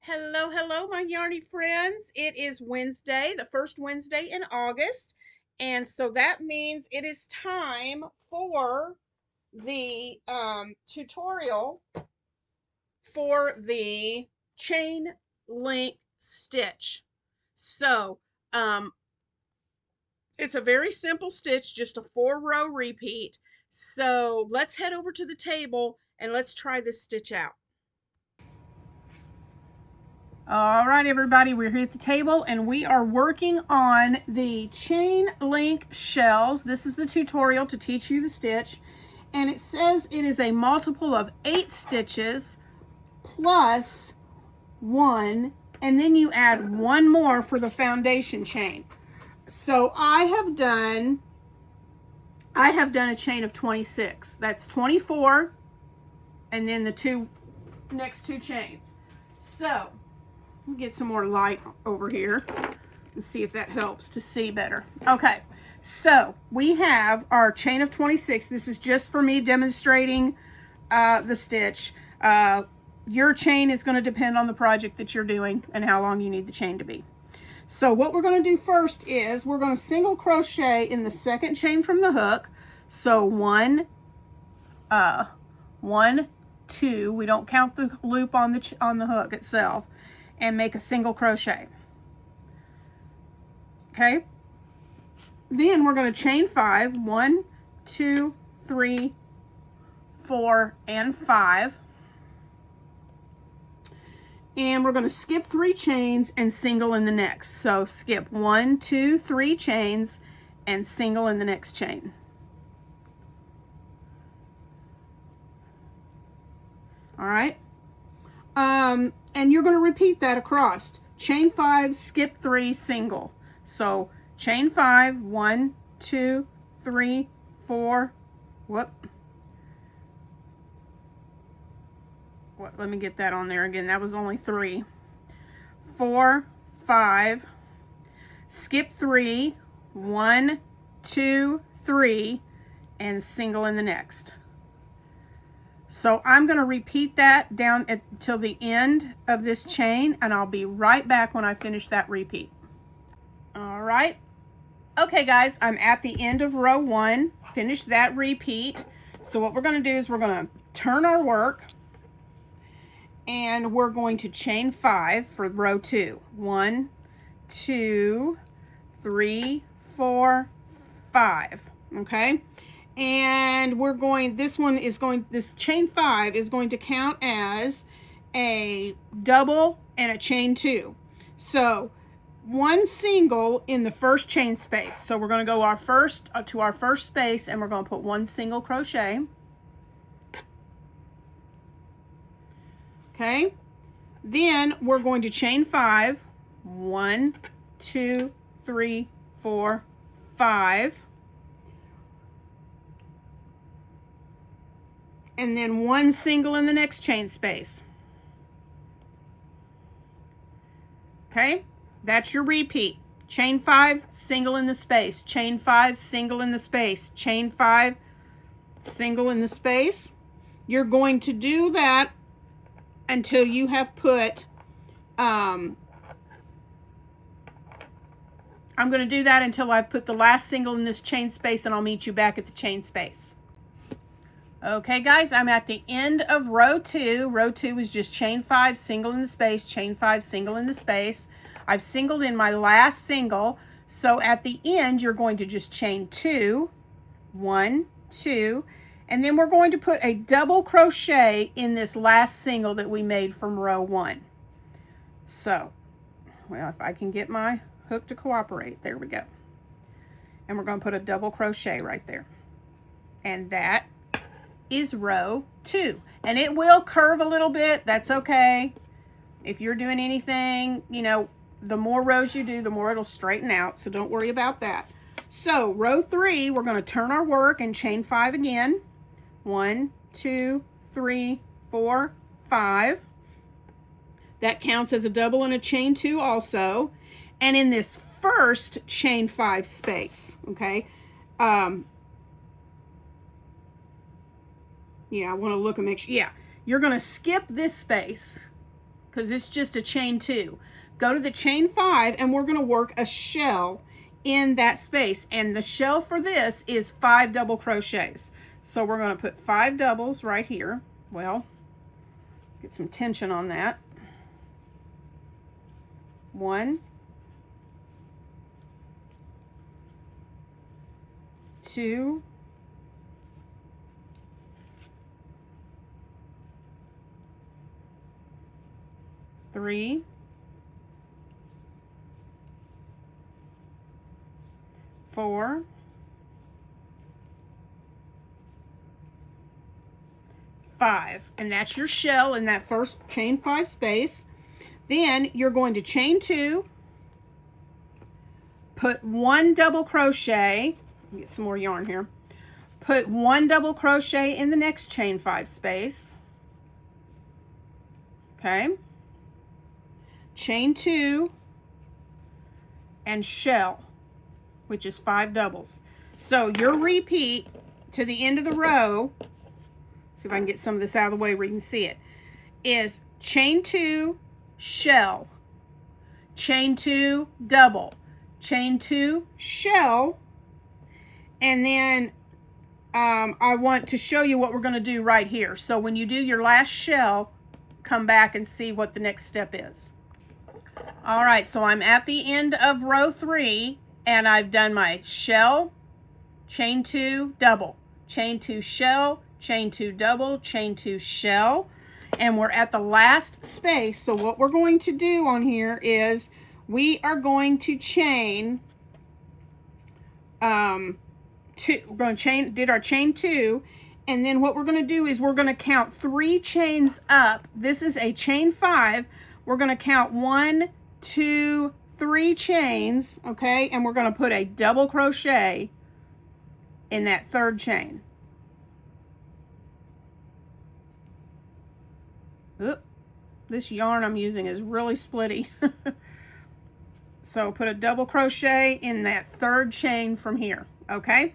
Hello, hello, my yarny friends. It is Wednesday, the first Wednesday in August. And so that means it is time for the tutorial for the chain link stitch. So um, it's a very simple stitch, just a 4-row repeat. So let's head over to the table and let's try this stitch out. All right, everybody, we're here at the table and we are working on the chain link shells. This is the tutorial to teach you the stitch. And it says it is a multiple of 8 stitches plus 1, and then you add 1 more for the foundation chain. So I have done a chain of 26. That's 24, and then the next two chains. So get some more light over here and see if that helps to see better. Okay, so we have our chain of 26. This is just for me demonstrating the stitch. Your chain is going to depend on the project that you're doing and how long you need the chain to be. So what we're going to do first is we're going to single crochet in the second chain from the hook. So 1, 2. We don't count the loop on the hook itself, and make a single crochet. Okay, then we're going to chain 5. 1, 2, 3, 4, and 5. And we're going to skip 3 chains and single in the next. So skip 1, 2, 3 chains and single in the next chain. All right. And you're going to repeat that across. Chain 5, skip 3, single. So chain 5, 1, 2, 3, 4. Let me get that on there again. That was only 3. 4, 5. Skip 3, 1, 2, 3, and single in the next. So I'm going to repeat that down till the end of this chain, and I'll be right back when I finish that repeat. All right. Okay, guys, I'm at the end of row 1. Finished that repeat. So what we're going to do is we're going to turn our work, and we're going to chain 5 for row 2. 1, 2, 3, 4, 5. Okay. And we're going, this chain 5 is going to count as a double and a chain 2. So 1 single in the first chain space. So we're going to go to our first space, and we're going to put 1 single crochet. Okay. Then we're going to chain 5. 1, 2, 3, 4, 5. And then 1 single in the next chain space. Okay, that's your repeat. Chain 5, single in the space. Chain 5, single in the space. Chain 5, single in the space. You're going to do that until you have put, I'm going to do that until I've put the last single in this chain space, and I'll meet you back at the chain space. Okay, guys, I'm at the end of row 2. Row 2 is just chain 5, single in the space, chain 5, single in the space. I've singled in my last single. So at the end, you're going to just chain 2, 1, 2, and then we're going to put a double crochet in this last single that we made from row 1. So, well, if I can get my hook to cooperate, there we go. And we're going to put a double crochet right there. And that is row 2, and it will curve a little bit. That's okay. If you're doing anything, you know, the more rows you do, the more it'll straighten out, so don't worry about that. So row 3, we're going to turn our work and chain 5 again. 1, 2, 3, 4, 5. That counts as a double and a chain 2 also. And in this first chain 5 space, okay, yeah, I want to look and make sure. Yeah, you're going to skip this space. because it's just a chain 2. Go to the chain 5 and we're going to work a shell in that space, and the shell for this is 5 double crochets. So we're going to put 5 doubles right here. Well, get some tension on that. 1, 2, 3, 4, 5, and that's your shell in that first chain 5 space. Then you're going to chain 2, put 1 double crochet, get some more yarn here, put 1 double crochet in the next chain 5 space, okay, chain 2, and shell, which is 5 doubles. So your repeat to the end of the row, see if I can get some of this out of the way where you can see it, is chain 2, shell, chain 2, double, chain 2, shell, and then I want to show you what we're going to do right here. So when you do your last shell, come back and see what the next step is. All right, so I'm at the end of row 3, and I've done my shell, chain 2, double, chain 2, shell, chain 2, double, chain 2, shell, and we're at the last space. So what we're going to do on here is we are going to chain we're going to did our chain 2, and then what we're going to do is we're going to count 3 chains up. This is a chain 5. We're going to count 1, 2, 3 chains, okay, and we're going to put a double crochet in that 3rd chain. Oop, this yarn I'm using is really splitty. So put a double crochet in that 3rd chain from here, okay?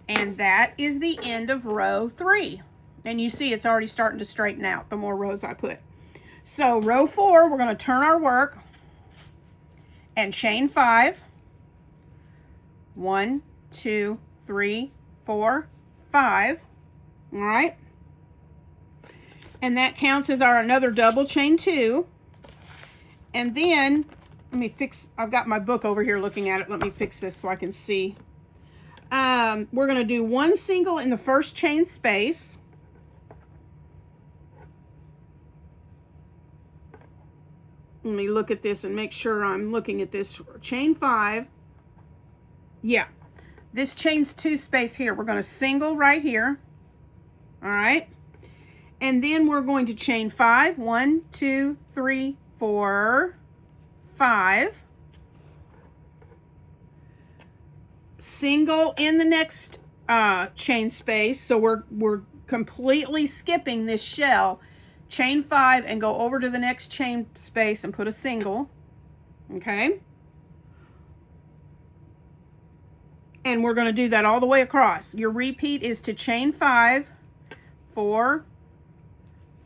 And that is the end of row 3. And you see it's already starting to straighten out the more rows I put. So row 4, we're going to turn our work and chain 5. 1, 2, 3, 4, 5. All right. And that counts as our another double chain 2. And then, let me fix, I've got my book over here looking at it. Let me fix this so I can see. We're going to do 1 single in the first chain space. Let me look at this and make sure I'm looking at this. Chain 5. Yeah. This chain's 2 space here. We're going to single right here. All right. And then we're going to chain 5. 1, 2, 3, 4, 5. Single in the next chain space. So we're completely skipping this shell. Chain 5 and go over to the next chain space and put a single. Okay. And we're going to do that all the way across. Your repeat is to chain 5, 4,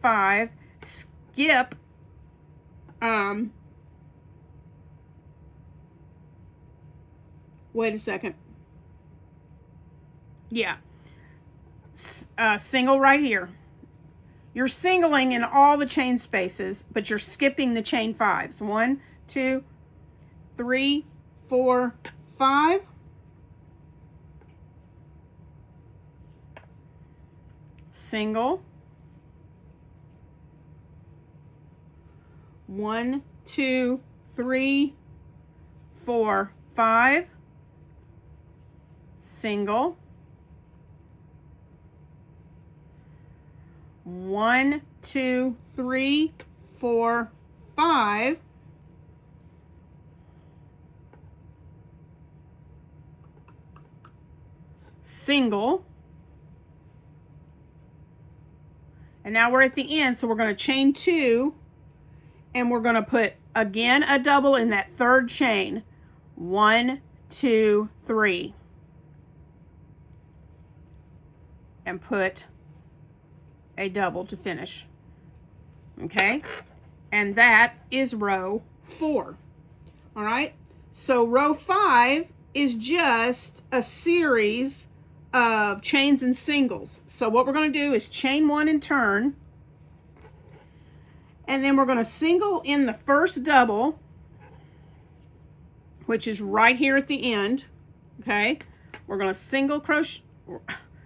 5, skip wait a second. Yeah. Single right here. You're singling in all the chain spaces, but you're skipping the chain 5s. 1, 2, 3, 4, 5. Single. 1, 2, 3, 4, 5. Single. 1, 2, 3, 4, 5. Single. And now we're at the end, so we're going to chain 2, and we're going to put again a double in that 3rd chain. 1, 2, 3. And put a double to finish. Okay? And that is row 4. All right, so row 5 is just a series of chains and singles. So what we're going to do is chain 1 and turn, and then we're going to single in the first double, which is right here at the end. Okay, we're going to single crochet.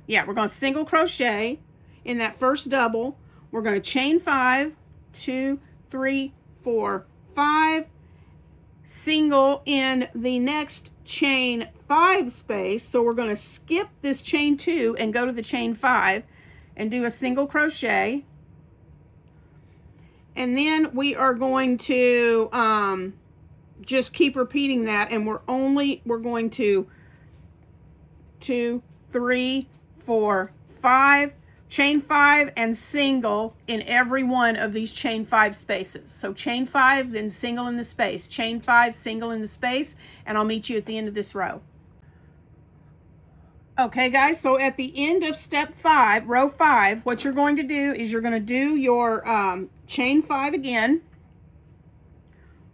Yeah, we're going to single crochet in that first double. We're going to chain 5, 2, 3, 4, 5, single in the next chain 5 space. So we're going to skip this chain 2 and go to the chain 5 and do a single crochet. And then we are going to just keep repeating that, and we're going to 2, 3, 4, 5, chain 5 and single in every one of these chain 5 spaces. So chain 5, then single in the space, chain 5, single in the space, and I'll meet you at the end of this row. Okay guys, so at the end of step 5, row 5, what you're going to do is you're going to do your chain 5 again.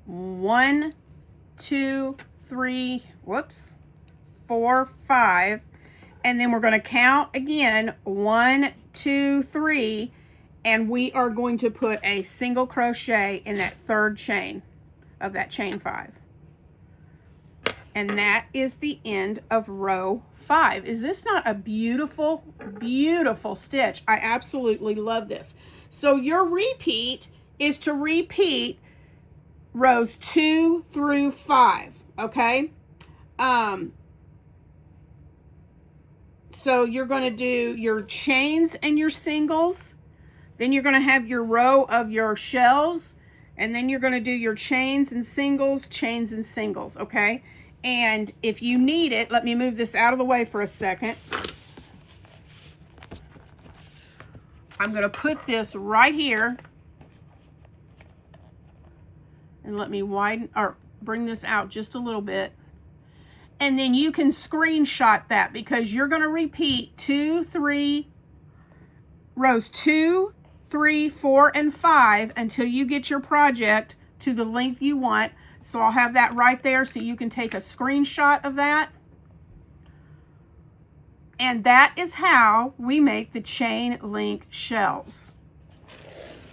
1, 2, 3, 4, 5, and then we're going to count again, 1, 2, 3, and we are going to put a single crochet in that third chain of that chain 5. And that is the end of row 5. Is this not a beautiful, beautiful stitch? I absolutely love this. So your repeat is to repeat rows 2 through 5, okay? So you're going to do your chains and your singles, then you're going to have your row of your shells, and then you're going to do your chains and singles, okay? And if you need it, let me move this out of the way for a second. I'm going to put this right here, and let me widen or bring this out just a little bit. And then you can screenshot that, because you're going to repeat rows 2, 3, 4, and 5 until you get your project to the length you want. So I'll have that right there so you can take a screenshot of that. And that is how we make the chain link shells.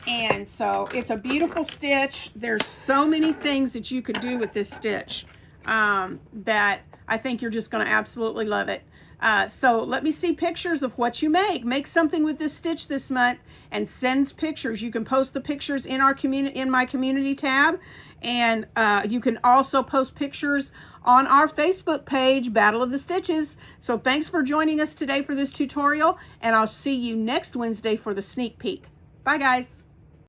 And so it's a beautiful stitch. There's so many things that you could do with this stitch that I think you're just going to absolutely love it. So let me see pictures of what you make. Make something with this stitch this month and send pictures. You can post the pictures in our community, in my community tab, and you can also post pictures on our Facebook page, Battle of the Stitches. So thanks for joining us today for this tutorial, and I'll see you next Wednesday for the sneak peek. Bye guys.